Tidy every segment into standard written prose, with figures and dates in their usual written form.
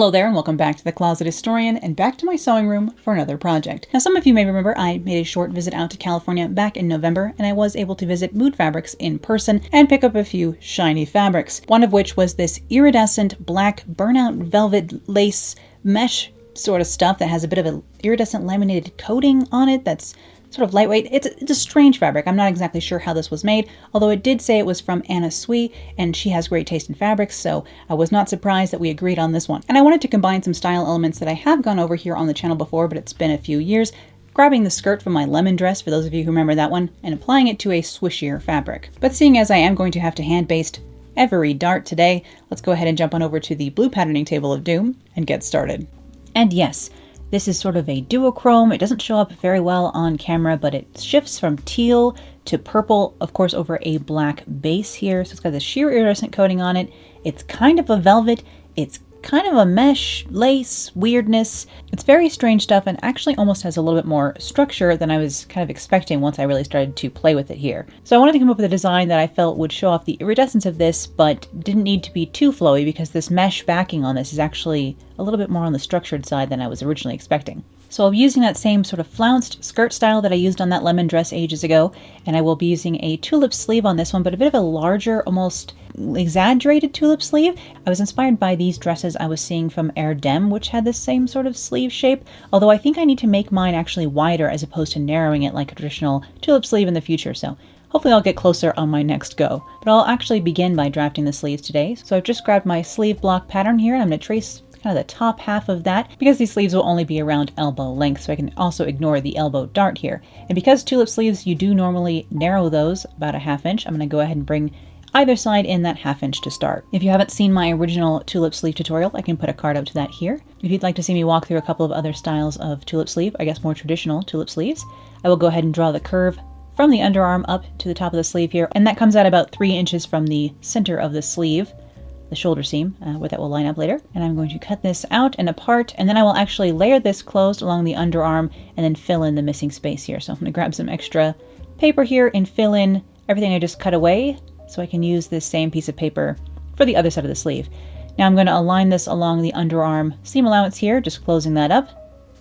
Hello there and welcome back to The Closet Historian and back to my sewing room for another project. Now some of you may remember I made a short visit out to California back in November and I was able to visit Mood Fabrics in person and pick up a few shiny fabrics. One of which was this iridescent black burnout velvet lace mesh sort of stuff that has a bit of an iridescent laminated coating on it that's sort of lightweight. It's a strange fabric. I'm not exactly sure how this was made, although it did say it was from Anna Sui, and she has great taste in fabrics, so I was not surprised that we agreed on this one. And I wanted to combine some style elements that I have gone over here on the channel before, but it's been a few years, grabbing the skirt from my lemon dress, for those of you who remember that one, and applying it to a swishier fabric. But seeing as I am going to have to hand baste every dart today, let's go ahead and jump on over to the blue patterning table of doom and get started. And yes, this is sort of a duochrome. It doesn't show up very well on camera, but it shifts from teal to purple, of course, over a black base here. So it's got this sheer iridescent coating on it. It's kind of a velvet. It's kind of a mesh, lace, weirdness. It's very strange stuff and actually almost has a little bit more structure than I was kind of expecting once I really started to play with it here. So I wanted to come up with a design that I felt would show off the iridescence of this, but didn't need to be too flowy because this mesh backing on this is actually a little bit more on the structured side than I was originally expecting. So I'll be using that same sort of flounced skirt style that I used on that lemon dress ages ago, and I will be using a tulip sleeve on this one, but a bit of a larger, almost exaggerated tulip sleeve. I was inspired by these dresses I was seeing from Iridescent, which had this same sort of sleeve shape, although I think I need to make mine actually wider as opposed to narrowing it like a traditional tulip sleeve in the future, so hopefully I'll get closer on my next go. But I'll actually begin by drafting the sleeves today. So I've just grabbed my sleeve block pattern here, and I'm going to trace kind of the top half of that because these sleeves will only be around elbow length, so I can also ignore the elbow dart here. And because tulip sleeves, you do normally narrow those about a ½ inch, I'm going to go ahead and bring either side in that ½ inch to start. If you haven't seen my original tulip sleeve tutorial, I can put a card up to that here. If you'd like to see me walk through a couple of other styles of tulip sleeve, I guess more traditional tulip sleeves, I will go ahead and draw the curve from the underarm up to the top of the sleeve here, and that comes out about 3 inches from the center of the sleeve, the shoulder seam, where that will line up later. And I'm going to cut this out and apart, and then I will actually layer this closed along the underarm and then fill in the missing space here. So I'm going to grab some extra paper here and fill in everything I just cut away so I can use this same piece of paper for the other side of the sleeve. Now I'm going to align this along the underarm seam allowance here, just closing that up,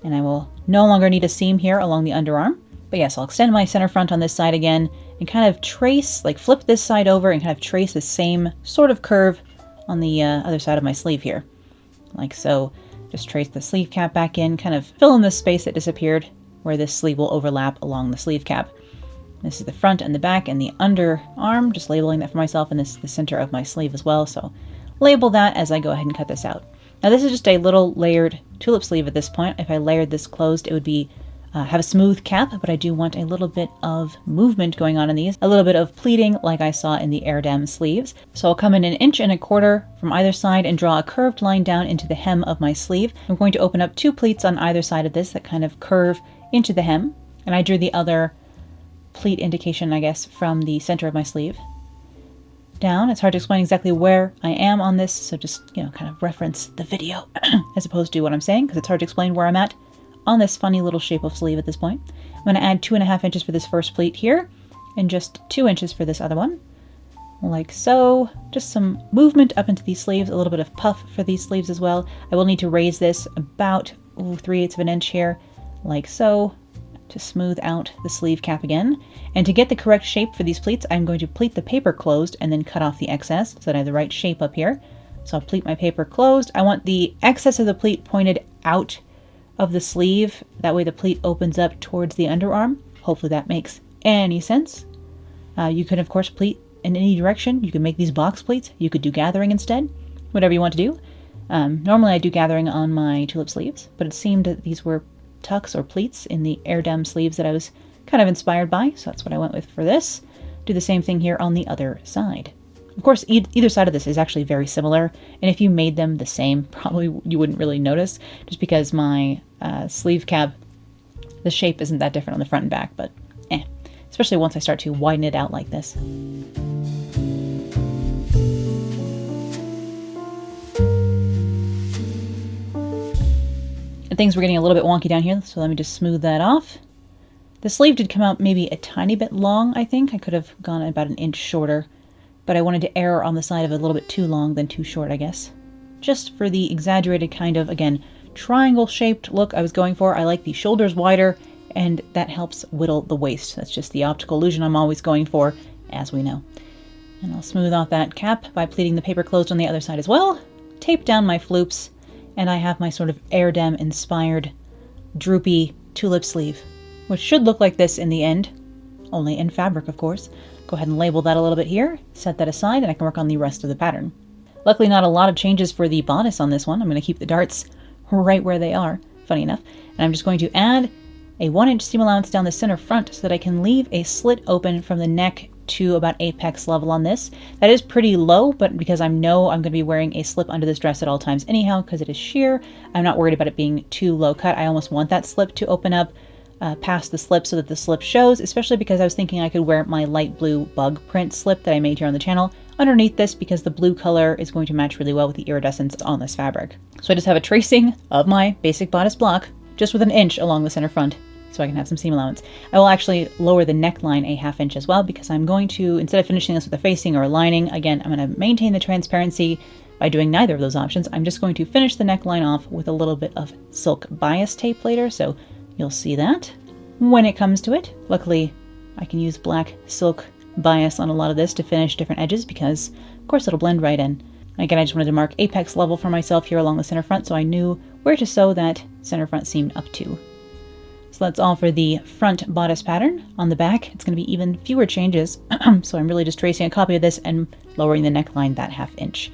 and I will no longer need a seam here along the underarm. But yes, I'll extend my center front on this side again and kind of trace, like flip this side over and kind of trace the same sort of curve on the other side of my sleeve here, like so. Just trace the sleeve cap back in, kind of fill in the space that disappeared where this sleeve will overlap along the sleeve cap. This is the front and the back and the underarm, just labeling that for myself, and this is the center of my sleeve as well, so label that as I go ahead and cut this out. Now this is just a little layered tulip sleeve at this point. If I layered this closed, it would be have a smooth cap, but I do want a little bit of movement going on in these, a little bit of pleating like I saw in the Iridescent sleeves. So I'll come in 1.25 inches from either side and draw a curved line down into the hem of my sleeve. I'm going to open up 2 pleats on either side of this that kind of curve into the hem, and I drew the other pleat indication, I guess, from the center of my sleeve down. It's hard to explain exactly where I am on this, so just, you know, kind of reference the video as opposed to what I'm saying, because it's hard to explain where I'm at on this funny little shape of sleeve at this point. I'm going to add 2.5 inches for this first pleat here, and just 2 inches for this other one, like so. Just some movement up into these sleeves, a little bit of puff for these sleeves as well. I will need to raise this about 3/8 of an inch here, like so, to smooth out the sleeve cap again. And to get the correct shape for these pleats, I'm going to pleat the paper closed and then cut off the excess so that I have the right shape up here. So I'll pleat my paper closed. I want the excess of the pleat pointed out of the sleeve. That way the pleat opens up towards the underarm. Hopefully that makes any sense. You can of course pleat in any direction. You can make these box pleats. You could do gathering instead, whatever you want to do. Normally I do gathering on my tulip sleeves, but it seemed that these were tucks or pleats in the Iridescent sleeves that I was kind of inspired by, so that's what I went with for this. Do the same thing here on the other side. Of course, either side of this is actually very similar, and if you made them the same, probably you wouldn't really notice, just because my sleeve cap, the shape isn't that different on the front and back, but especially once I start to widen it out like this. And things were getting a little bit wonky down here, so let me just smooth that off. The sleeve did come out maybe a tiny bit long, I think. I could have gone about 1 inch shorter, but I wanted to err on the side of a little bit too long than too short, I guess. just for the exaggerated kind of, again, triangle-shaped look I was going for. I like the shoulders wider, and that helps whittle the waist. That's just the optical illusion I'm always going for, as we know. And I'll smooth off that cap by pleating the paper closed on the other side as well, tape down my floops, and I have my sort of Airedem-inspired droopy tulip sleeve, which should look like this in the end, only in fabric, of course. Go ahead and label that a little bit here, set that aside, and I can work on the rest of the pattern. Luckily, not a lot of changes for the bodice on this one. I'm going to keep the darts right where they are, funny enough. And I'm just going to add a 1-inch seam allowance down the center front so that I can leave a slit open from the neck to about apex level on this. That is pretty low, but because I know I'm going to be wearing a slip under this dress at all times anyhow, because it is sheer, I'm not worried about it being too low cut. I almost want that slip to open up past the slip so that the slip shows, especially because I was thinking I could wear my light blue bug print slip that I made here on the channel underneath this, because the blue color is going to match really well with the iridescence on this fabric. So I just have a tracing of my basic bodice block just with 1 inch along the center front, so I can have some seam allowance. I will actually lower the neckline a 1/2 inch as well, because I'm going to, instead of finishing this with a facing or a lining, again, I'm going to maintain the transparency by doing neither of those options. I'm just going to finish the neckline off with a little bit of silk bias tape later, so you'll see that when it comes to it. Luckily, I can use black silk bias on a lot of this to finish different edges, because of course it'll blend right in. Again, I just wanted to mark apex level for myself here along the center front, so I knew where to sew that center front seam up to. So that's all for the front bodice pattern. On the back, it's going to be even fewer changes, so I'm really just tracing a copy of this and lowering the neckline that 1/2 inch.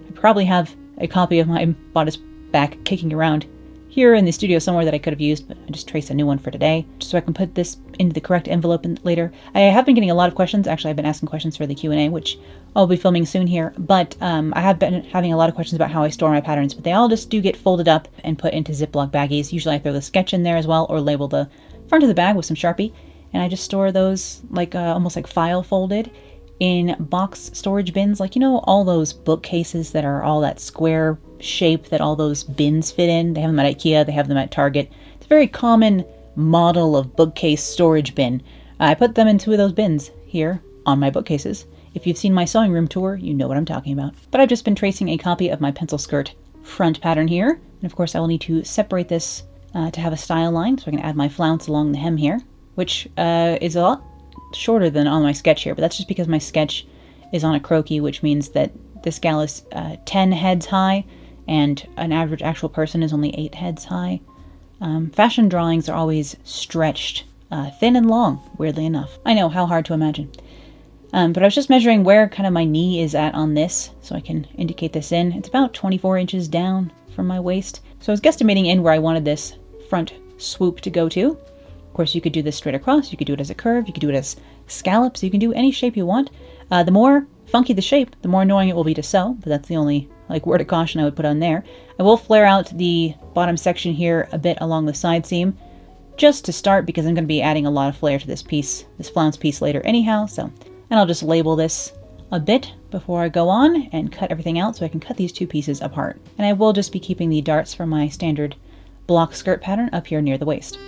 I probably have a copy of my bodice back kicking around here in the studio somewhere that I could have used, but I just traced a new one for today, just so I can put this into the correct envelope later. I have been getting a lot of questions. Actually, I've been asking questions for the Q&A, which I'll be filming soon here, but I have been having a lot of questions about how I store my patterns, but they all just do get folded up and put into Ziploc baggies. Usually I throw the sketch in there as well, or label the front of the bag with some Sharpie, and I just store those like almost like file folded in box storage bins, like, you know, all those bookcases that are all that square shape that all those bins fit in. They have them at IKEA, they have them at Target. It's a very common model of bookcase storage bin. I put them in 2 of those bins here on my bookcases. If you've seen my sewing room tour, you know what I'm talking about. But I've just been tracing a copy of my pencil skirt front pattern here. And of course I will need to separate this to have a style line, so I can add my flounce along the hem here, which is a lot shorter than on my sketch here, but that's just because my sketch is on a croquis, which means that this gal is 10 heads high, and an average actual person is only 8 heads high. Fashion drawings are always stretched thin and long, weirdly enough. I know, how hard to imagine. But I was just measuring where kind of my knee is at on this, so I can indicate this in. It's about 24 inches down from my waist. So I was guesstimating in where I wanted this front swoop to go to. Of course, you could do this straight across, you could do it as a curve, you could do it as scallops, you can do any shape you want. The more funky the shape, the more annoying it will be to sew, but that's the only word of caution I would put on there. I will flare out the bottom section here a bit along the side seam, just to start, because I'm going to be adding a lot of flare to this piece, this flounce piece later anyhow, so. And I'll just label this a bit before I go on and cut everything out so I can cut these 2 pieces apart. And I will just be keeping the darts from my standard block skirt pattern up here near the waist.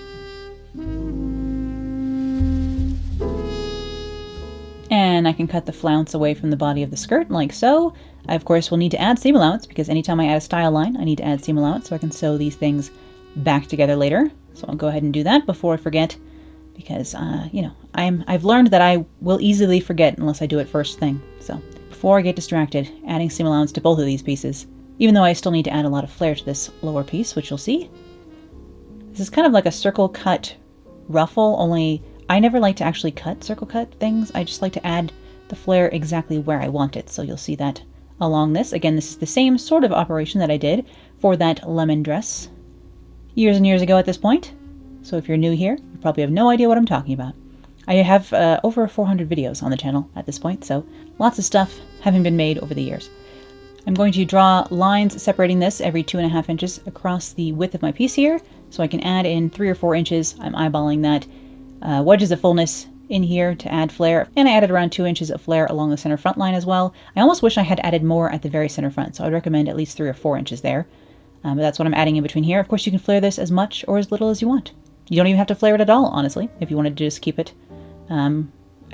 And I can cut the flounce away from the body of the skirt like so. I of course will need to add seam allowance, because anytime I add a style line I need to add seam allowance so I can sew these things back together later. So I'll go ahead and do that before I forget, because you know, I've learned that I will easily forget unless I do it first thing. So before I get distracted, adding seam allowance to both of these pieces, even though I still need to add a lot of flare to this lower piece, which you'll see. This is kind of like a circle cut ruffle, only I never like to actually circle cut things. I just like to add the flare exactly where I want it. So you'll see that along this. Again, this is the same sort of operation that I did for that lemon dress years and years ago at this point. So if you're new here, you probably have no idea what I'm talking about. I have over 400 videos on the channel at this point, so lots of stuff having been made over the years. I'm going to draw lines separating this every 2.5 inches across the width of my piece here, so I can add in 3 or 4 inches. I'm eyeballing that wedges of fullness in here to add flare, and I added around 2 inches of flare along the center front line as well. I almost wish I had added more at the very center front, so I'd recommend at least 3 or 4 inches there. But that's what I'm adding in between here. Of course, you can flare this as much or as little as you want. You don't even have to flare it at all, honestly, if you wanted to just keep it. I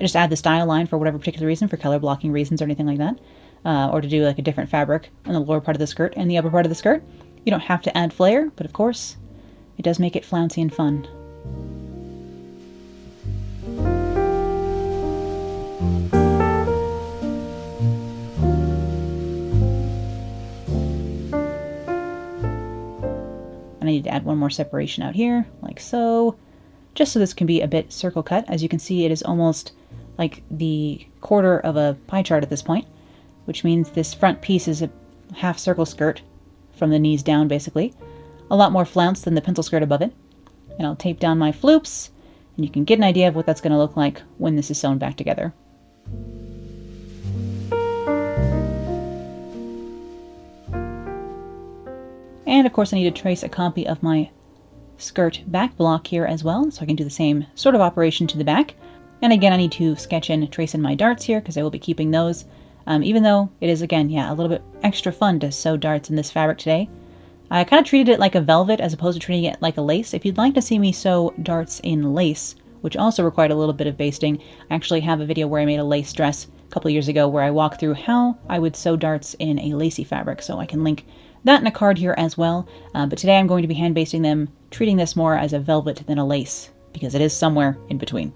just add the style line for whatever particular reason, for color blocking reasons or anything like that. or to do like a different fabric on the lower part of the skirt and the upper part of the skirt. You don't have to add flare, but of course, it does make it flouncy and fun. And I need to add one more separation out here, like so, just so this can be a bit circle cut. As you can see, it is almost like the quarter of a pie chart at this point, which means this front piece is a half circle skirt from the knees down, basically. A lot more flounced than the pencil skirt above it. And I'll tape down my floops, and you can get an idea of what that's going to look like when this is sewn back together. And of course I need to trace a copy of my skirt back block here as well, so I can do the same sort of operation to the back. And again, I need to sketch in, trace in my darts here, because I will be keeping those. Even though it is, again, yeah, a little bit extra fun to sew darts in this fabric today. I kind of treated it like a velvet as opposed to treating it like a lace. If you'd like to see me sew darts in lace, which also required a little bit of basting, I actually have a video where I made a lace dress a couple of years ago where I walk through how I would sew darts in a lacy fabric, so I can link that in a card here as well. But today I'm going to be hand basting them, treating this more as a velvet than a lace, because it is somewhere in between.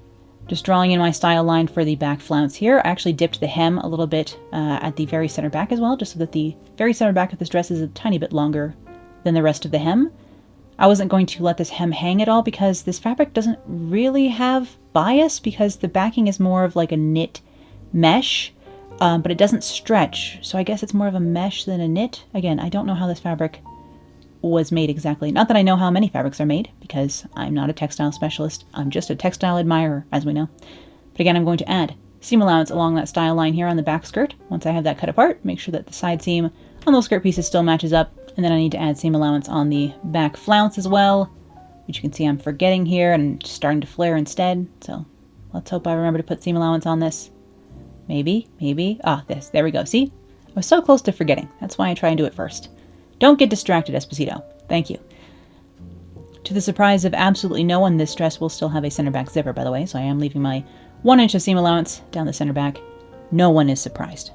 Just drawing in my style line for the back flounce here. I actually dipped the hem a little bit at the very center back as well, just so that the very center back of this dress is a tiny bit longer than the rest of the hem. I wasn't going to let this hem hang at all because this fabric doesn't really have bias, because the backing is more of like a knit mesh, but it doesn't stretch. So I guess it's more of a mesh than a knit. Again, I don't know how this fabric was made exactly. Not that I know how many fabrics are made, because I'm not a textile specialist. I'm just a textile admirer, as we know. But again, I'm going to add seam allowance along that style line here on the back skirt. Once I have that cut apart, make sure that the side seam on those skirt pieces still matches up. And then I need to add seam allowance on the back flounce as well, which you can see I'm forgetting here and just starting to flare instead. So let's hope I remember to put seam allowance on this. Maybe. This. There we go. See? I was so close to forgetting. That's why I try and do it first. Don't get distracted, Esposito. Thank you. To the surprise of absolutely no one, this dress will still have a center back zipper, by the way, so I am leaving my 1 inch of seam allowance down the center back. No one is surprised.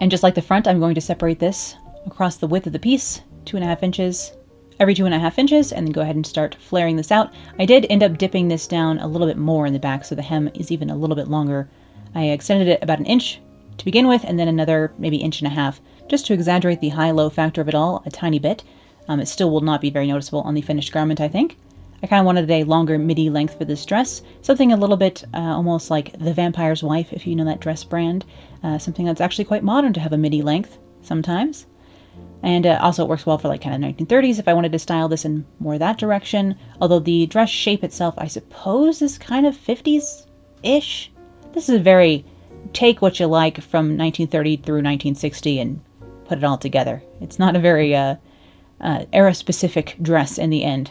And just like the front, I'm going to separate this across the width of the piece, 2.5 inches, every 2.5 inches, and then go ahead and start flaring this out. I did end up dipping this down a little bit more in the back, so the hem is even a little bit longer. I extended it about 1 inch to begin with, and then another maybe 1.5 inches, just to exaggerate the high-low factor of it all a tiny bit. It still will not be very noticeable on the finished garment, I think. I kind of wanted a longer midi length for this dress, something a little bit almost like The Vampire's Wife, if you know that dress brand. Something that's actually quite modern to have a midi length sometimes. And also it works well for like kind of 1930s if I wanted to style this in more that direction. Although the dress shape itself, I suppose, is kind of 50s-ish. This is a very take what you like from 1930 through 1960 and put it all together. It's not a very era-specific dress in the end.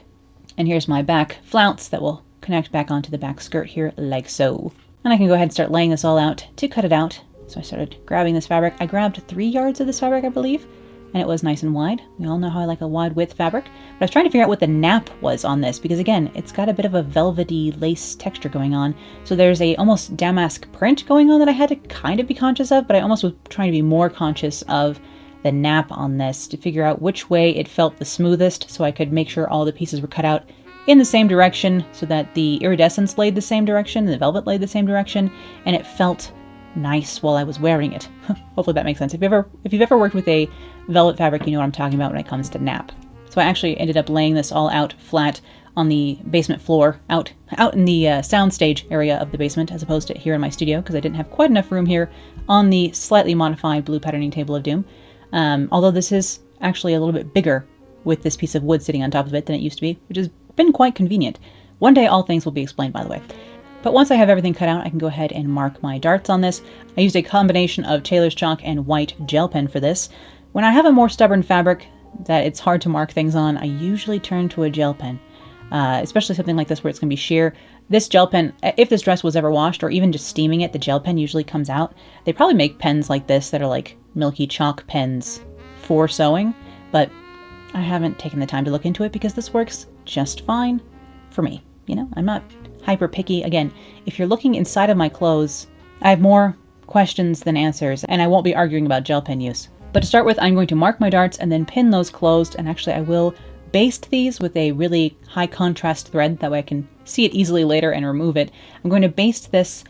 And here's my back flounce that will connect back onto the back skirt here like so. And I can go ahead and start laying this all out to cut it out. So I started grabbing this fabric. I grabbed 3 yards of this fabric, I believe, and it was nice and wide. We all know how I like a wide width fabric. But I was trying to figure out what the nap was on this, because again, it's got a bit of a velvety lace texture going on. So there's a almost damask print going on that I had to kind of be conscious of, but I almost was trying to be more conscious of the nap on this to figure out which way it felt the smoothest, so I could make sure all the pieces were cut out in the same direction, so that the iridescence laid the same direction and the velvet laid the same direction, and it felt nice while I was wearing it. Hopefully that makes sense. If you've ever worked with a velvet fabric, you know what I'm talking about when it comes to nap. So I actually ended up laying this all out flat on the basement floor, out in the soundstage area of the basement, as opposed to here in my studio, because I didn't have quite enough room here on the slightly modified blue patterning table of doom. Although this is actually a little bit bigger with this piece of wood sitting on top of it than it used to be, which has been quite convenient. One day all things will be explained, by the way. But once I have everything cut out, I can go ahead and mark my darts on this. I used a combination of tailor's chalk and white gel pen for this. When I have a more stubborn fabric that it's hard to mark things on, I usually turn to a gel pen. Especially something like this where it's going to be sheer. This gel pen, if this dress was ever washed or even just steaming it, the gel pen usually comes out. They probably make pens like this that are like milky chalk pens for sewing, but I haven't taken the time to look into it because this works just fine for me. You know, I'm not hyper picky. Again, if you're looking inside of my clothes, I have more questions than answers, and I won't be arguing about gel pen use. But to start with, I'm going to mark my darts and then pin those closed, and actually I will baste these with a really high contrast thread, that way I can see it easily later and remove it. I'm going to baste this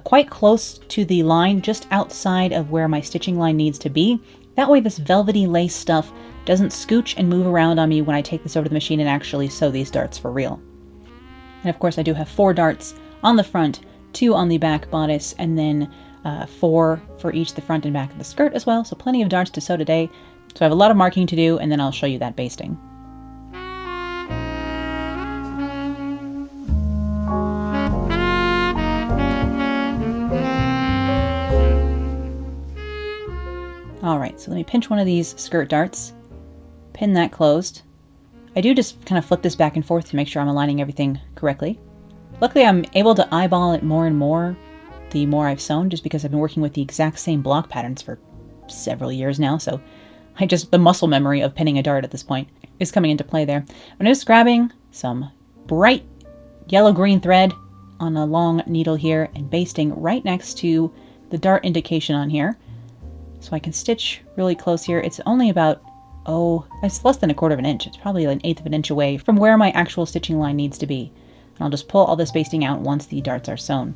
quite close to the line, just outside of where my stitching line needs to be. That way this velvety lace stuff doesn't scooch and move around on me when I take this over to the machine and actually sew these darts for real. And of course I do have 4 darts on the front, 2 on the back bodice, and then 4 for each the front and back of the skirt as well, so plenty of darts to sew today. So I have a lot of marking to do, and then I'll show you that basting. Alright, so let me pinch one of these skirt darts, pin that closed. I do just kind of flip this back and forth to make sure I'm aligning everything correctly. Luckily I'm able to eyeball it more and more the more I've sewn, just because I've been working with the exact same block patterns for several years now, so the muscle memory of pinning a dart at this point is coming into play there. I'm just grabbing some bright yellow-green thread on a long needle here and basting right next to the dart indication on here. So I can stitch really close here. It's only about, it's less than 1/4 of an inch. It's probably like 1/8 of an inch away from where my actual stitching line needs to be. And I'll just pull all this basting out once the darts are sewn.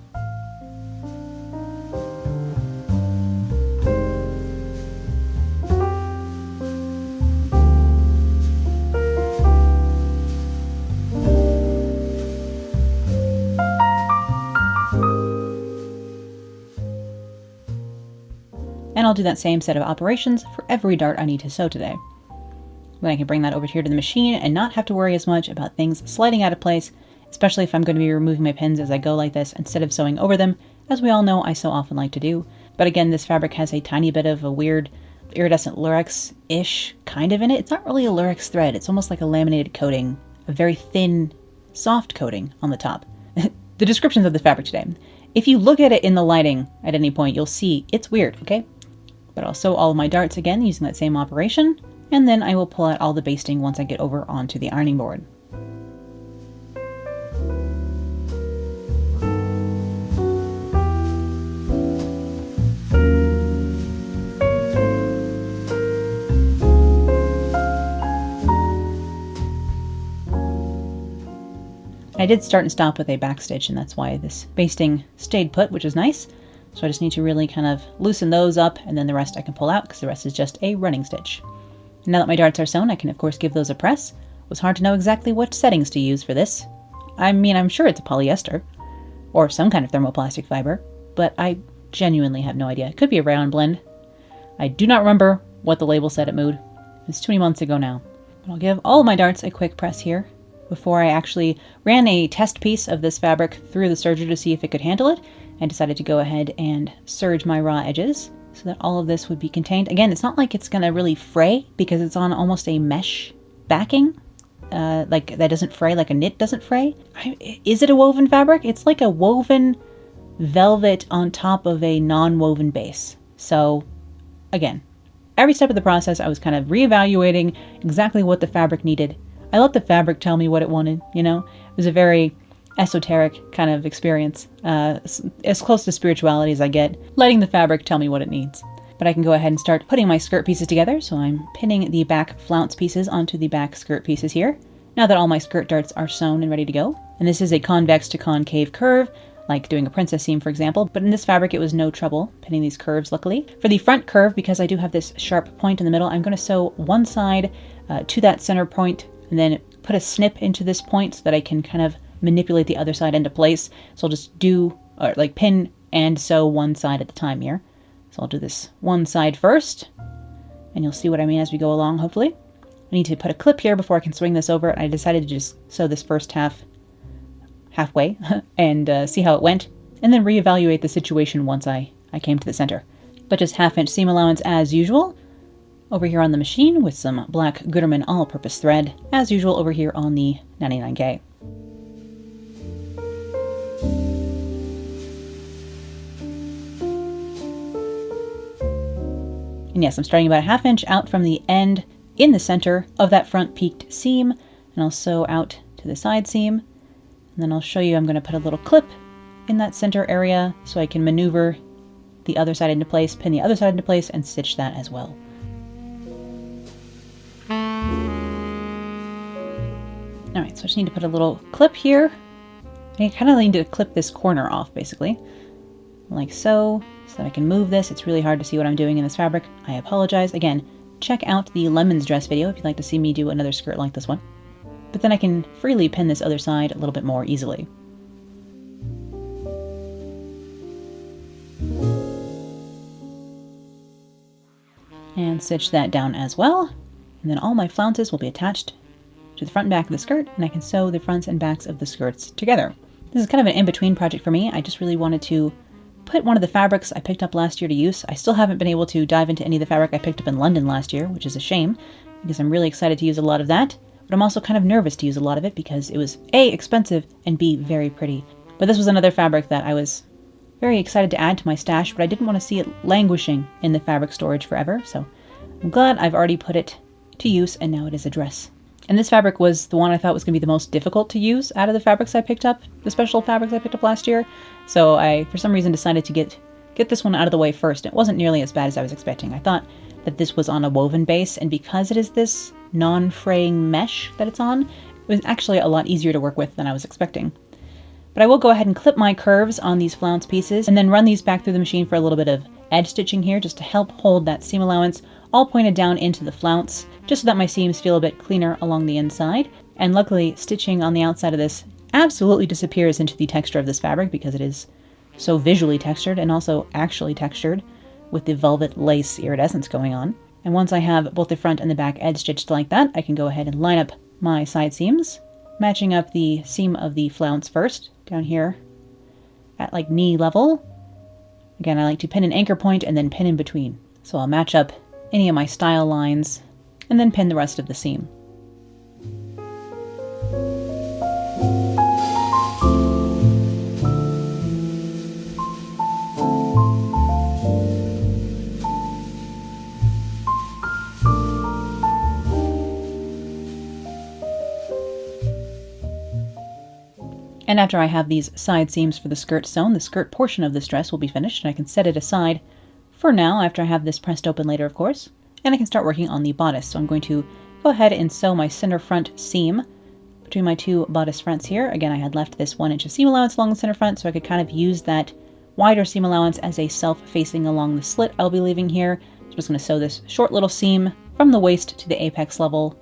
And I'll do that same set of operations for every dart I need to sew today. Then I can bring that over here to the machine and not have to worry as much about things sliding out of place, especially if I'm going to be removing my pins as I go like this instead of sewing over them, as we all know I so often like to do. But again, this fabric has a tiny bit of a weird iridescent lurex-ish kind of in it. It's not really a lurex thread, it's almost like a laminated coating, a very thin, soft coating on the top. The descriptions of the fabric today. If you look at it in the lighting at any point, you'll see it's weird, okay? But I'll sew all of my darts again using that same operation, and then I will pull out all the basting once I get over onto the ironing board. I did start and stop with a back stitch, and that's why this basting stayed put, which is nice. So I just need to really kind of loosen those up, and then the rest I can pull out because the rest is just a running stitch. Now that my darts are sewn, I can of course give those a press. It was hard to know exactly what settings to use for this. I mean, I'm sure it's a polyester or some kind of thermoplastic fiber, but I genuinely have no idea. It could be a rayon blend. I do not remember what the label said at Mood. It's too many months ago now. But I'll give all of my darts a quick press here before I actually ran a test piece of this fabric through the serger to see if it could handle it, and decided to go ahead and serge my raw edges so that all of this would be contained. Again, it's not like it's going to really fray because it's on almost a mesh backing, like that doesn't fray, like a knit doesn't fray. Is it a woven fabric? It's like a woven velvet on top of a non-woven base. So again, every step of the process I was kind of reevaluating exactly what the fabric needed. I let the fabric tell me what it wanted, you know? It was a very esoteric kind of experience, as close to spirituality as I get, letting the fabric tell me what it needs. But I can go ahead and start putting my skirt pieces together, so I'm pinning the back flounce pieces onto the back skirt pieces here, now that all my skirt darts are sewn and ready to go. And this is a convex to concave curve, like doing a princess seam, for example, but in this fabric it was no trouble pinning these curves, luckily. For the front curve, because I do have this sharp point in the middle, I'm going to sew one side to that center point, and then put a snip into this point so that I can kind of manipulate the other side into place. So I'll just pin and sew one side at a time here. So I'll do this one side first, and you'll see what I mean as we go along, hopefully. I need to put a clip here before I can swing this over, and I decided to just sew this first halfway and see how it went, and then reevaluate the situation once I came to the center. But just 1/2 inch seam allowance as usual over here on the machine with some black Gutermann all-purpose thread, as usual over here on the 99K. And yes, I'm starting about 1/2 inch out from the end in the center of that front peaked seam, and I'll sew out to the side seam. And then I'll show you I'm going to put a little clip in that center area so I can maneuver the other side into place, pin the other side into place, and stitch that as well. Alright, so I just need to put a little clip here. I kind of need to clip this corner off, basically. Like so that I can move this. It's really hard to see what I'm doing in this fabric. I apologize. Again, check out the lemons dress video if you'd like to see me do another skirt like this one. But then I can freely pin this other side a little bit more easily. And stitch that down as well. And then all my flounces will be attached to the front and back of the skirt, and I can sew the fronts and backs of the skirts together. This is kind of an in-between project for me. I just really wanted to put one of the fabrics I picked up last year to use. I still haven't been able to dive into any of the fabric I picked up in London last year, which is a shame, because I'm really excited to use a lot of that, but I'm also kind of nervous to use a lot of it because it was A, expensive, and B, very pretty. But this was another fabric that I was very excited to add to my stash, but I didn't want to see it languishing in the fabric storage forever, so I'm glad I've already put it to use, and now it is a dress. And this fabric was the one I thought was going to be the most difficult to use out of the fabrics I picked up, the special fabrics I picked up last year. So I, for some reason, decided to get this one out of the way first. It wasn't nearly as bad as I was expecting. I thought that this was on a woven base, and because it is this non-fraying mesh that it's on, it was actually a lot easier to work with than I was expecting. But I will go ahead and clip my curves on these flounce pieces, and then run these back through the machine for a little bit of edge stitching here, just to help hold that seam allowance all pointed down into the flounce, just so that my seams feel a bit cleaner along the inside. And luckily, stitching on the outside of this absolutely disappears into the texture of this fabric because it is so visually textured and also actually textured with the velvet lace iridescence going on. And once I have both the front and the back edge stitched like that, I can go ahead and line up my side seams, matching up the seam of the flounce first, down here at like knee level. Again, I like to pin an anchor point and then pin in between. So I'll match up any of my style lines and then pin the rest of the seam. And after I have these side seams for the skirt sewn, the skirt portion of this dress will be finished, and I can set it aside for now after I have this pressed open later, of course, and I can start working on the bodice. So I'm going to go ahead and sew my center front seam between my two bodice fronts here. Again, I had left this 1 inch of seam allowance along the center front, so I could kind of use that wider seam allowance as a self-facing along the slit I'll be leaving here. So I'm just going to sew this short little seam from the waist to the apex level,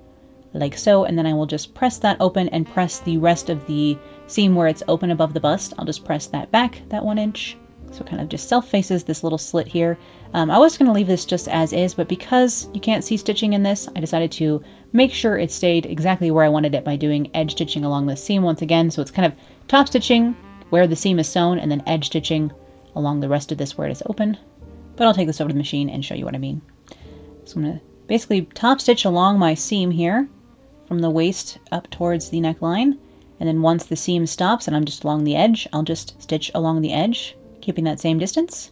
like so, and then I will just press that open and press the rest of the seam where it's open above the bust. I'll just press that back, that 1 inch. So it kind of just self-faces this little slit here. I was going to leave this just as is, but because you can't see stitching in this, I decided to make sure it stayed exactly where I wanted it by doing edge stitching along the seam once again. So it's kind of top stitching where the seam is sewn and then edge stitching along the rest of this where it is open. But I'll take this over to the machine and show you what I mean. So I'm going to basically top stitch along my seam here from the waist up towards the neckline. And then once the seam stops and I'm just along the edge, I'll just stitch along the edge, keeping that same distance,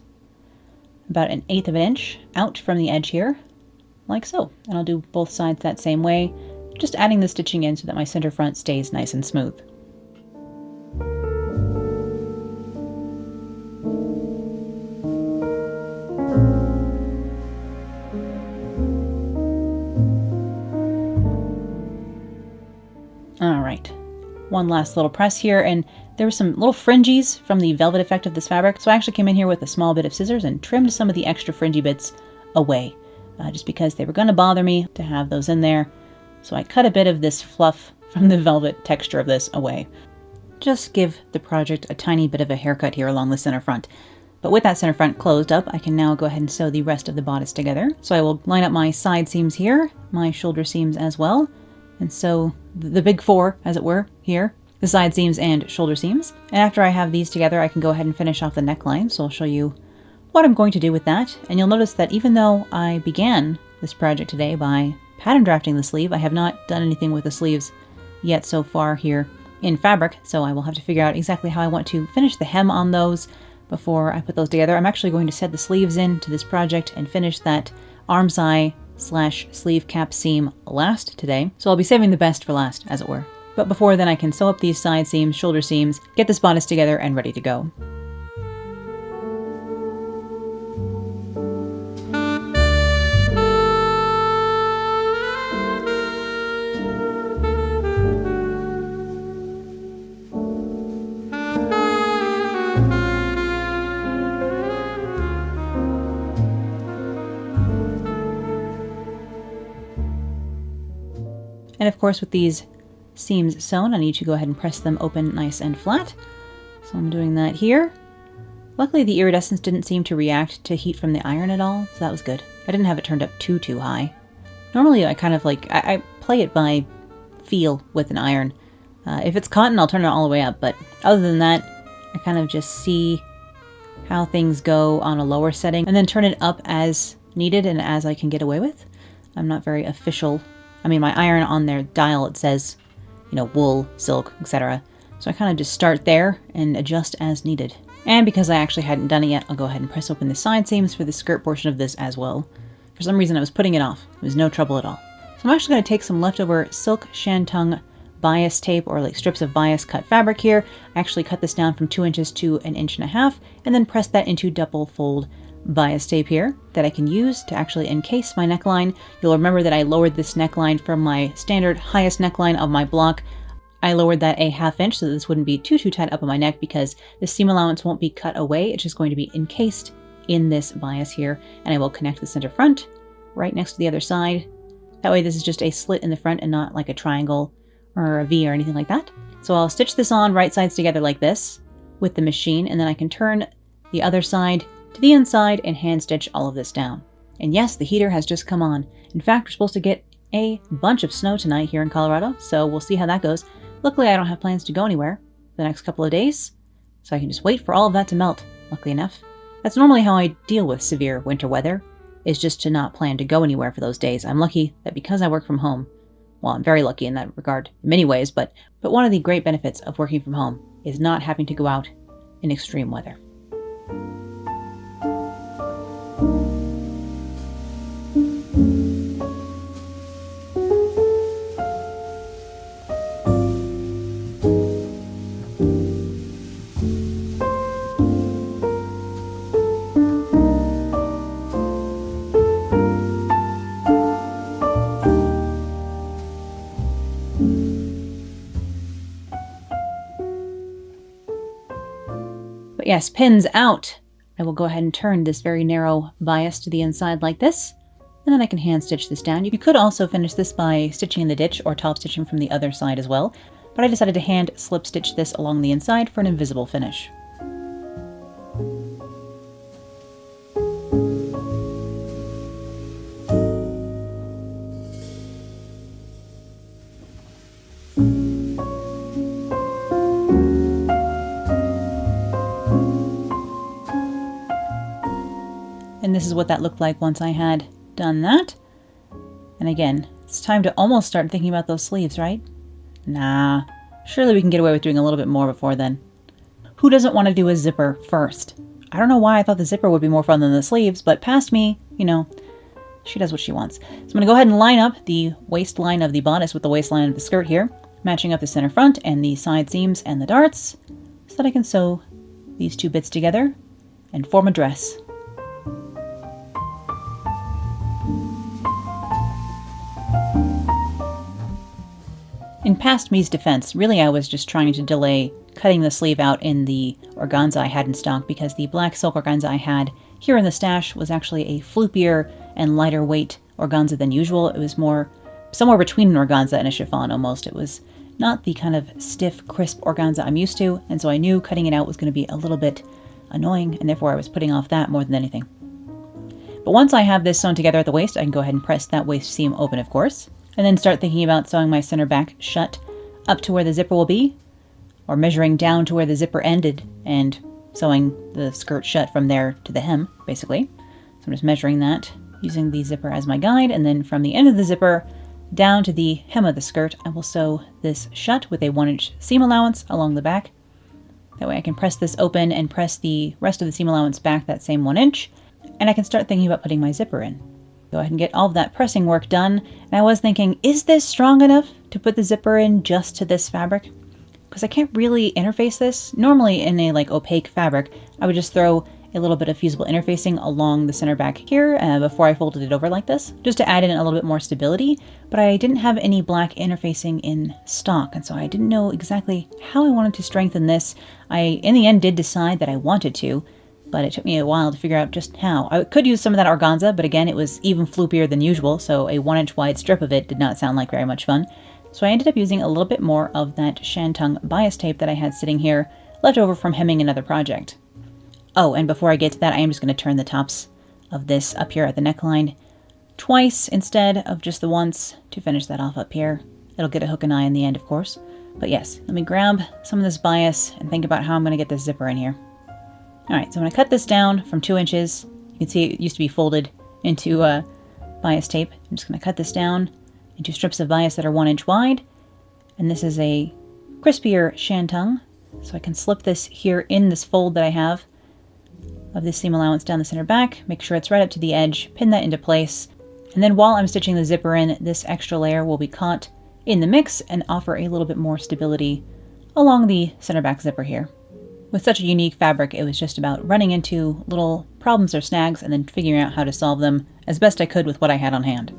about 1/8 of an inch out from the edge here, like so. And I'll do both sides that same way, just adding the stitching in so that my center front stays nice and smooth. All right. One last little press here, and there were some little fringes from the velvet effect of this fabric, so I actually came in here with a small bit of scissors and trimmed some of the extra fringy bits away, just because they were going to bother me to have those in there. So I cut a bit of this fluff from the velvet texture of this away. Just give the project a tiny bit of a haircut here along the center front. But with that center front closed up, I can now go ahead and sew the rest of the bodice together. So I will line up my side seams here, my shoulder seams as well, and sew the big four, as it were, here, the side seams and shoulder seams. And after I have these together, I can go ahead and finish off the neckline. So I'll show you what I'm going to do with that. And you'll notice that even though I began this project today by pattern drafting the sleeve, I have not done anything with the sleeves yet so far here in fabric. So I will have to figure out exactly how I want to finish the hem on those before I put those together. I'm actually going to set the sleeves into this project and finish that armscye / sleeve cap seam last today. So I'll be saving the best for last, as it were. But before then I can sew up these side seams, shoulder seams, get this bodice together and ready to go. And of course with these seams sewn, I need to go ahead and press them open nice and flat. So I'm doing that here. Luckily the iridescence didn't seem to react to heat from the iron at all, so that was good. I didn't have it turned up too high. Normally I kind of like, I play it by feel with an iron. If it's cotton, I'll turn it all the way up, but other than that, I kind of just see how things go on a lower setting and then turn it up as needed and as I can get away with. I'm not very official. I mean, my iron on their dial, it says, you know, wool, silk, etc. So I kind of just start there and adjust as needed. And because I actually hadn't done it yet, I'll go ahead and press open the side seams for the skirt portion of this as well. For some reason I was putting it off. It was no trouble at all. So I'm actually going to take some leftover silk shantung bias tape, or like strips of bias cut fabric here. I actually cut this down from 2 inches to 1.5 inches and then press that into double fold bias tape here that I can use to actually encase my neckline. You'll remember that I lowered this neckline from my standard highest neckline of my block. I lowered that 1/2 inch so that this wouldn't be too tight up on my neck, because the seam allowance won't be cut away. It's just going to be encased in this bias here, and I will connect the center front right next to the other side. That way this is just a slit in the front and not like a triangle or a V or anything like that. So I'll stitch this on right sides together like this with the machine, and then I can turn the other side to the inside and hand stitch all of this down. And yes, the heater has just come on. In fact, we're supposed to get a bunch of snow tonight here in Colorado, so we'll see how that goes. Luckily, I don't have plans to go anywhere for the next couple of days, so I can just wait for all of that to melt, luckily enough. That's normally how I deal with severe winter weather, is just to not plan to go anywhere for those days. I'm lucky that because I work from home, well, I'm very lucky in that regard in many ways, but one of the great benefits of working from home is not having to go out in extreme weather. But yes, pins out. I will go ahead and turn this very narrow bias to the inside like this, and then I can hand stitch this down. You could also finish this by stitching in the ditch or top stitching from the other side as well, but I decided to hand slip stitch this along the inside for an invisible finish. And this is what that looked like once I had done that. And again, it's time to almost start thinking about those sleeves, right? Nah, surely we can get away with doing a little bit more before then. Who doesn't want to do a zipper first? I don't know why I thought the zipper would be more fun than the sleeves, but past me, you know, she does what she wants. So I'm going to go ahead and line up the waistline of the bodice with the waistline of the skirt here, matching up the center front and the side seams and the darts, so that I can sew these two bits together and form a dress. In past me's defense, really I was just trying to delay cutting the sleeve out in the organza I had in stock, because the black silk organza I had here in the stash was actually a floopier and lighter weight organza than usual. It was more somewhere between an organza and a chiffon almost. It was not the kind of stiff, crisp organza I'm used to, and so I knew cutting it out was going to be a little bit annoying, and therefore I was putting off that more than anything. But once I have this sewn together at the waist, I can go ahead and press that waist seam open, of course, and then start thinking about sewing my center back shut up to where the zipper will be, or measuring down to where the zipper ended and sewing the skirt shut from there to the hem, basically. So I'm just measuring that using the zipper as my guide, and then from the end of the zipper down to the hem of the skirt, I will sew this shut with a 1-inch seam allowance along the back. That way I can press this open and press the rest of the seam allowance back that same 1 inch, and I can start thinking about putting my zipper in. Go ahead and get all of that pressing work done, and I was thinking, is this strong enough to put the zipper in just to this fabric? Because I can't really interface this. Normally in a like opaque fabric, I would just throw a little bit of fusible interfacing along the center back here before I folded it over like this, just to add in a little bit more stability, but I didn't have any black interfacing in stock, and so I didn't know exactly how I wanted to strengthen this. I, in the end, did decide that I wanted to, but it took me a while to figure out just how. I could use some of that organza, but again, it was even floopier than usual, so a 1-inch wide strip of it did not sound like very much fun. So I ended up using a little bit more of that shantung bias tape that I had sitting here, left over from hemming another project. Oh, and before I get to that, I am just going to turn the tops of this up here at the neckline twice instead of just the once to finish that off up here. It'll get a hook and eye in the end, of course. But yes, let me grab some of this bias and think about how I'm going to get this zipper in here. Alright, so I'm going to cut this down from 2 inches. You can see it used to be folded into bias tape. I'm just going to cut this down into strips of bias that are 1 inch wide. And this is a crispier shantung, so I can slip this here in this fold that I have of this seam allowance down the center back, make sure it's right up to the edge, pin that into place, and then while I'm stitching the zipper in, this extra layer will be caught in the mix and offer a little bit more stability along the center back zipper here. With such a unique fabric, it was just about running into little problems or snags and then figuring out how to solve them as best I could with what I had on hand.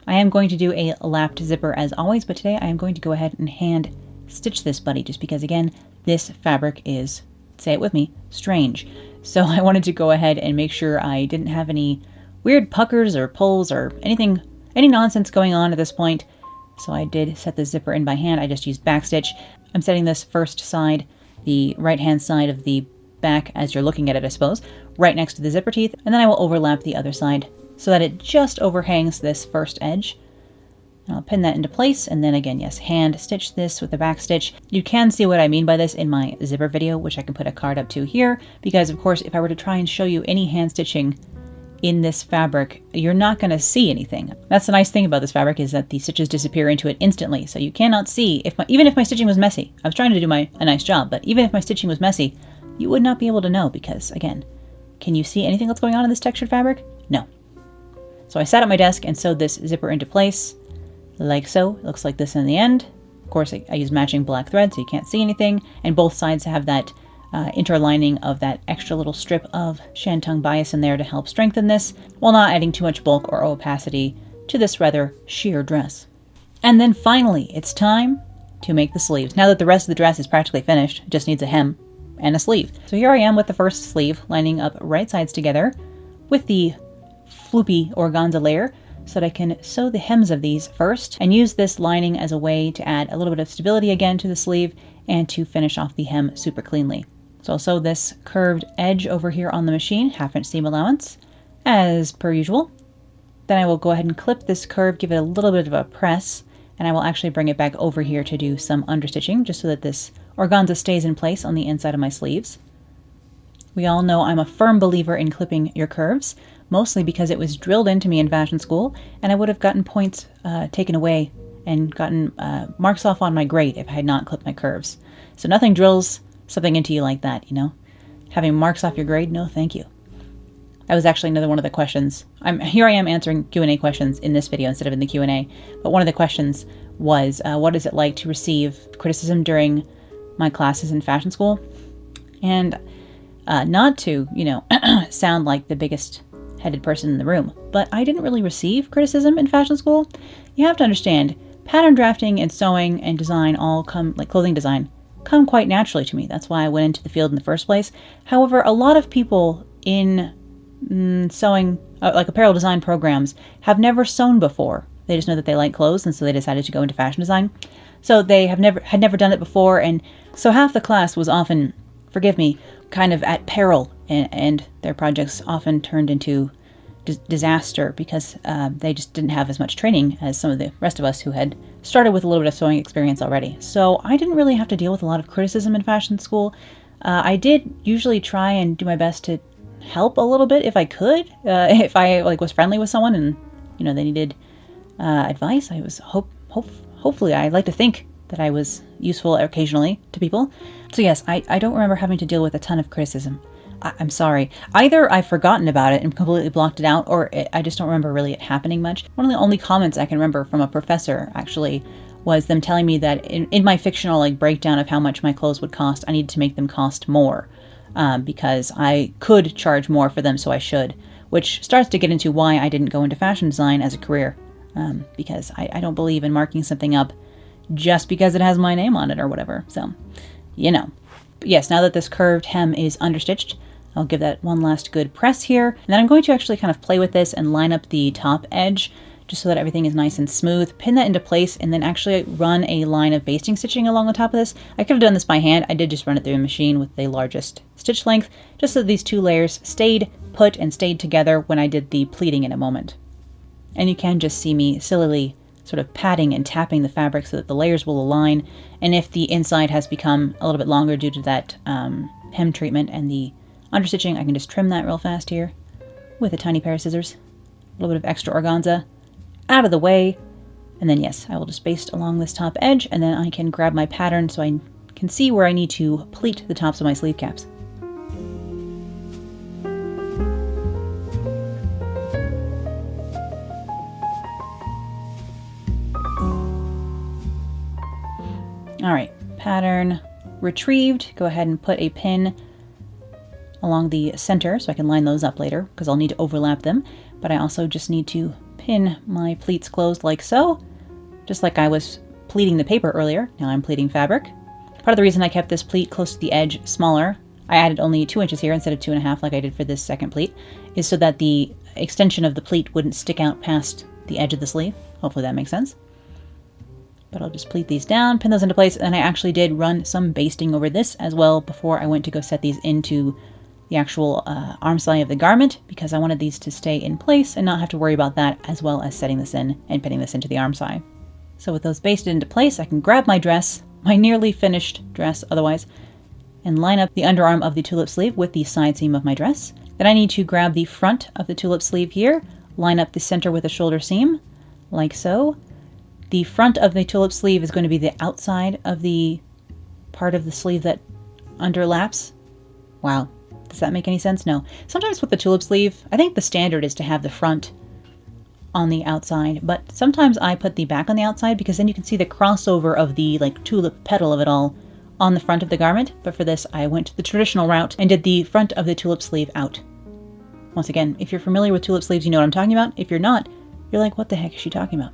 I am going to do a lapped zipper as always, but today I am going to go ahead and hand stitch this buddy just because, again, this fabric is, say it with me, strange. So I wanted to go ahead and make sure I didn't have any weird puckers or pulls or anything, any nonsense going on at this point. So I did set the zipper in by hand. I just used backstitch. I'm setting this first side, the right-hand side of the back as you're looking at it, I suppose, right next to the zipper teeth, and then I will overlap the other side so that it just overhangs this first edge. And I'll pin that into place, and then again, yes, hand stitch this with the back stitch. You can see what I mean by this in my zipper video, which I can put a card up to here, because of course, if I were to try and show you any hand stitching in this fabric, you're not going to see anything. That's the nice thing about this fabric, is that the stitches disappear into it instantly, so you cannot see, even if my stitching was messy. I was trying to do a nice job, but even if my stitching was messy, you would not be able to know, because again, can you see anything that's going on in this textured fabric? No. So I sat at my desk and sewed this zipper into place, like so. It looks like this in the end. Of course, I use matching black thread so you can't see anything, and both sides have that interlining of that extra little strip of shantung bias in there to help strengthen this, while not adding too much bulk or opacity to this rather sheer dress. And then finally, it's time to make the sleeves. Now that the rest of the dress is practically finished, it just needs a hem and a sleeve. So here I am with the first sleeve, lining up right sides together with the floopy organza layer so that I can sew the hems of these first and use this lining as a way to add a little bit of stability again to the sleeve and to finish off the hem super cleanly. So I'll sew this curved edge over here on the machine, 1/2 inch seam allowance, as per usual. Then I will go ahead and clip this curve, give it a little bit of a press, and I will actually bring it back over here to do some understitching just so that this organza stays in place on the inside of my sleeves. We all know I'm a firm believer in clipping your curves, mostly because it was drilled into me in fashion school, and I would have gotten points taken away and gotten marks off on my grade if I had not clipped my curves. So nothing drills something into you like that, you know? Having marks off your grade? No, thank you. That was actually another one of the questions. Here I am answering Q&A questions in this video instead of in the Q&A, but one of the questions was, what is it like to receive criticism during my classes in fashion school? And not to, sound like the biggest headed person in the room, but I didn't really receive criticism in fashion school. You have to understand, pattern drafting and sewing and design all come, like clothing design, come quite naturally to me. That's why I went into the field in the first place. However, a lot of people in sewing, like apparel design programs, have never sewn before. They just know that they like clothes, and so they decided to go into fashion design. So they had never done it before, and so half the class was often, forgive me, kind of at peril, and their projects often turned into disaster because they just didn't have as much training as some of the rest of us who had started with a little bit of sewing experience already. So I didn't really have to deal with a lot of criticism in fashion school. I did usually try and do my best to help a little bit if I could. If I was friendly with someone and they needed advice, I was hopefully I like to think that I was useful occasionally to people. So yes, I don't remember having to deal with a ton of criticism. I'm sorry. Either I've forgotten about it and completely blocked it out, or I just don't remember really it happening much. One of the only comments I can remember from a professor actually was them telling me that in my fictional like breakdown of how much my clothes would cost, I needed to make them cost more because I could charge more for them, so I should, which starts to get into why I didn't go into fashion design as a career, because I don't believe in marking something up just because it has my name on it or whatever. So, you know. But yes, now that this curved hem is understitched, I'll give that one last good press here. And then I'm going to actually kind of play with this and line up the top edge just so that everything is nice and smooth. Pin that into place and then actually run a line of basting stitching along the top of this. I could have done this by hand. I did just run it through a machine with the largest stitch length, just so that these two layers stayed put and stayed together when I did the pleating in a moment. And you can just see me sillily sort of patting and tapping the fabric so that the layers will align. And if the inside has become a little bit longer due to that hem treatment and the understitching, I can just trim that real fast here with a tiny pair of scissors. A little bit of extra organza out of the way. And then yes, I will just baste along this top edge, and then I can grab my pattern so I can see where I need to pleat the tops of my sleeve caps. All right, pattern retrieved. Go ahead and put a pin along the center so I can line those up later because I'll need to overlap them. But I also just need to pin my pleats closed like so, just like I was pleating the paper earlier. Now I'm pleating fabric. Part of the reason I kept this pleat close to the edge smaller, I added only 2 inches here instead of 2.5 like I did for this second pleat, is so that the extension of the pleat wouldn't stick out past the edge of the sleeve. Hopefully that makes sense. But I'll just pleat these down, pin those into place, and I actually did run some basting over this as well before I went to go set these into the actual arm side of the garment, because I wanted these to stay in place and not have to worry about that, as well as setting this in and pinning this into the arm side. So with those basted into place, I can grab my dress, my nearly finished dress otherwise, and line up the underarm of the tulip sleeve with the side seam of my dress. Then I need to grab the front of the tulip sleeve here, line up the center with the shoulder seam, like so. The front of the tulip sleeve is going to be the outside of the part of the sleeve that underlaps. Wow. Does that make any sense? No. Sometimes with the tulip sleeve, I think the standard is to have the front on the outside, but sometimes I put the back on the outside because then you can see the crossover of the like tulip petal of it all on the front of the garment. But for this, I went the traditional route and did the front of the tulip sleeve out. Once again, if you're familiar with tulip sleeves, you know what I'm talking about. If you're not, you're like, what the heck is she talking about?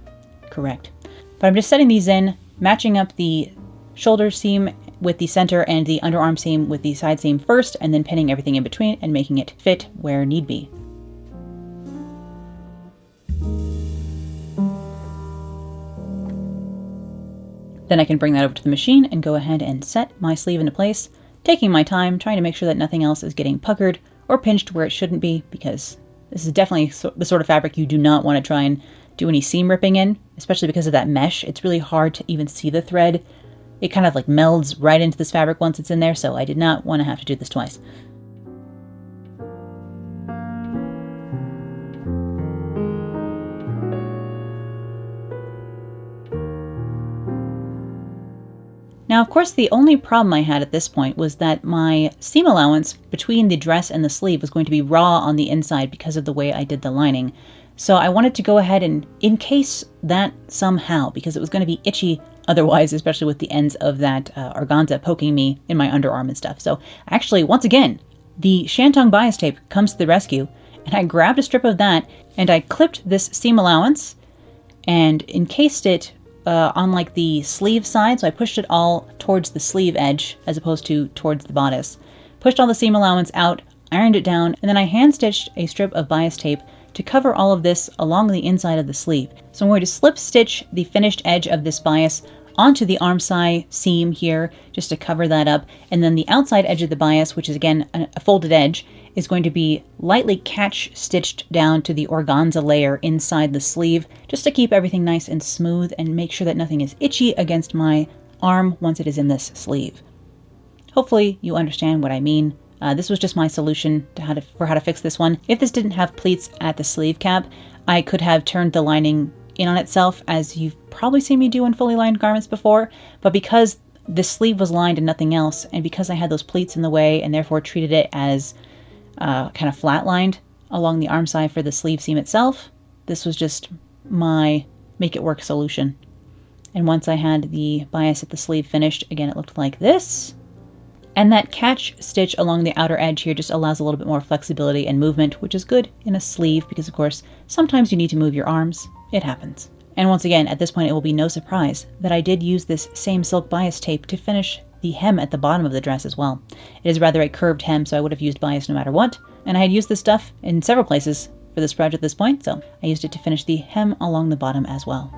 Correct. But I'm just setting these in, matching up the shoulder seam with the center and the underarm seam with the side seam first, and then pinning everything in between and making it fit where need be. Then I can bring that over to the machine and go ahead and set my sleeve into place, taking my time, trying to make sure that nothing else is getting puckered or pinched where it shouldn't be, because this is definitely the sort of fabric you do not want to try and do any seam ripping in, especially because of that mesh. It's really hard to even see the thread. It kind of like melds right into this fabric once it's in there, so I did not want to have to do this twice. Now, of course, the only problem I had at this point was that my seam allowance between the dress and the sleeve was going to be raw on the inside because of the way I did the lining. So I wanted to go ahead and encase that somehow, because it was going to be itchy otherwise, especially with the ends of that organza poking me in my underarm and stuff. So actually, once again, the Shantung bias tape comes to the rescue, and I grabbed a strip of that and I clipped this seam allowance and encased it on like the sleeve side. So I pushed it all towards the sleeve edge as opposed to towards the bodice. Pushed all the seam allowance out, ironed it down, and then I hand stitched a strip of bias tape to cover all of this along the inside of the sleeve. So I'm going to slip stitch the finished edge of this bias onto the arm side seam here just to cover that up, and then the outside edge of the bias, which is again a folded edge, is going to be lightly catch stitched down to the organza layer inside the sleeve just to keep everything nice and smooth and make sure that nothing is itchy against my arm once it is in this sleeve. Hopefully you understand what I mean. This was just my solution to how to fix this one. If this didn't have pleats at the sleeve cap, I could have turned the lining in on itself, as you've probably seen me do in fully lined garments before. But because the sleeve was lined and nothing else, and because I had those pleats in the way and therefore treated it as kind of flat lined along the arm side for the sleeve seam itself, this was just my make it work solution. And once I had the bias at the sleeve finished, again, it looked like this. And that catch stitch along the outer edge here just allows a little bit more flexibility and movement, which is good in a sleeve because, of course, sometimes you need to move your arms. It happens. And once again, at this point, it will be no surprise that I did use this same silk bias tape to finish the hem at the bottom of the dress as well. It is rather a curved hem, so I would have used bias no matter what. And I had used this stuff in several places for this project at this point, so I used it to finish the hem along the bottom as well.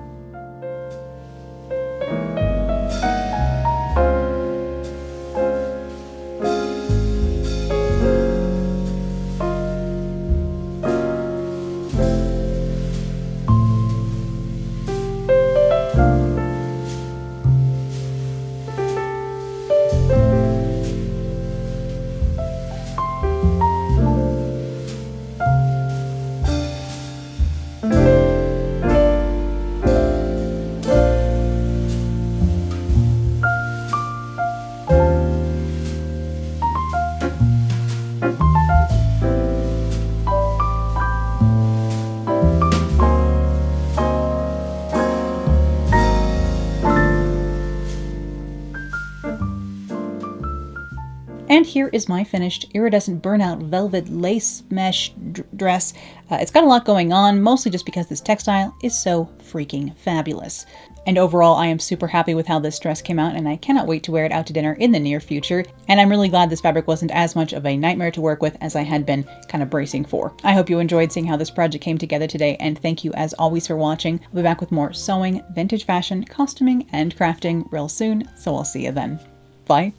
And here is my finished iridescent burnout velvet lace mesh dress. It's got a lot going on, mostly just because this textile is so freaking fabulous. And overall, I am super happy with how this dress came out, and I cannot wait to wear it out to dinner in the near future. And I'm really glad this fabric wasn't as much of a nightmare to work with as I had been kind of bracing for. I hope you enjoyed seeing how this project came together today, and thank you as always for watching. I'll be back with more sewing, vintage fashion, costuming, and crafting real soon, so I'll see you then. Bye!